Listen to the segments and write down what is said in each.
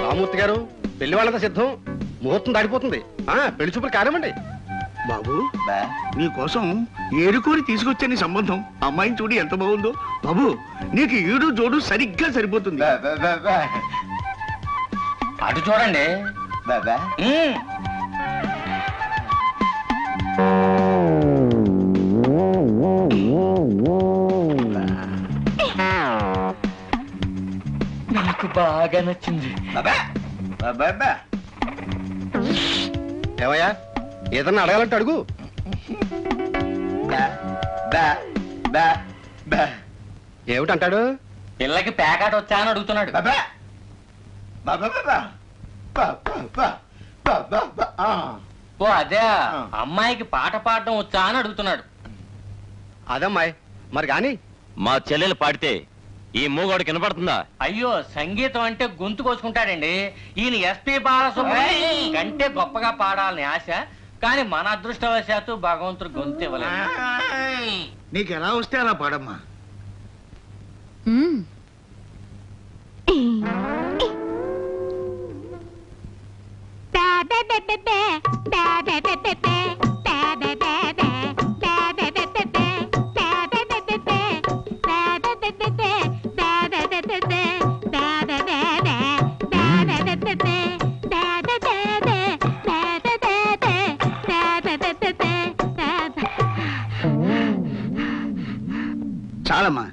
రామూర్తి గారు పెళ్లి వాళ్ళంతా సిద్ధం, ముహూర్తం దాడిపోతుంది. పెళ్లి చూపులు కానివ్వండి. బాబు నీ కోసం ఏరుకోరి తీసుకొచ్చే నీ సంబంధం. అమ్మాయిని చూడు ఎంత బాగుందో. బాబు నీకు ఈడు జోడు సరిగ్గా సరిపోతుంది. అటు చూడండి. నాకు బాగా నచ్చింది. ఏమయ్యా ఏదన్నా అడగాలంటే అడుగు. ఏమిటంటాడు? పిల్లకి ప్యాకెట్ వచ్చా అని అడుగుతున్నాడు. ఓ అదే, అమ్మాయికి పాట పాడడం వచ్చా అని అడుగుతున్నాడు. అదమ్మాయి మరి గాని మా చెల్లెలు పాడితే ఈ మూగోడికి వినపడుతుందా? అయ్యో, సంగీతం అంటే గొంతు కోసుకుంటాడండి. ఈయన ఎస్పీ బాలసుబ్రహ్మణ్యం కంటే గొప్పగా పాడాలని ఆశ, కానీ మన అదృష్టవశాత్తు భగవంతుడు గొంతు ఇవ్వలేదు. నీకు ఎలా వస్తే అలా పాడమ్మా. చాలమ్మా.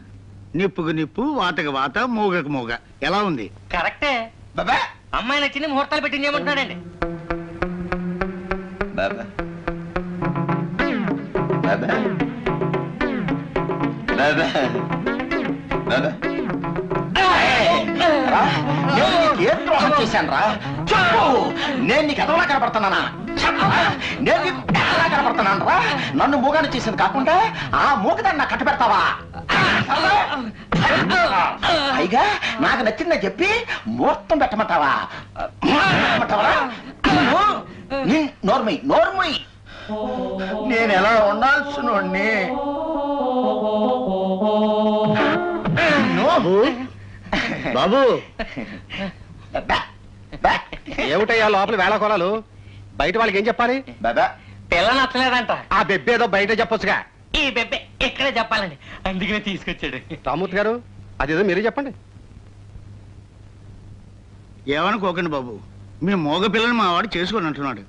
నిప్పుకు నిప్పు, వాతకు వాత, మూగకు మూగ. ఎలా ఉంది? కరెక్టే బాబా. అమ్మాయి నచ్చింది, ముహూర్తాలు పెట్టింది ఏమంటున్నాడండి. ఏం ద్రోహం చేశాను రా? చెప్పు. నేను నీకు ఎదవలా కనపడుతున్నానా? నేను నీకు ఎదవలా కనపడుతున్నాను రా? నన్ను మూగాన్ని చేసింది కాకుండా ఆ మూగదాన్ని నాకు కట్టు పెడతావా? పైగా నాకు నచ్చిందని చెప్పి ముహూర్తం పెట్టమంటావా? నోర్మై నోర్మై, నేను ఎలా ఉండాల్సిన బాబు ఏమిటయ్యా లోపల వేళకోళాలు? బయట వాళ్ళకి ఏం చెప్పాలి? బాబా పిల్ల నచ్చలేదంట. ఆ బెబ్బేదో బయట చెప్పొచ్చుగా. ఈ బెబ్బే ఇక్కడే చెప్పాలండి, అందుకనే తీసుకొచ్చాడు. రామూర్తి గారు అదేదో మీరే చెప్పండి. ఏమనుకోకండి బాబు, మీ మోగ పిల్లని మా వాడు చేసుకొని అంటున్నాడు.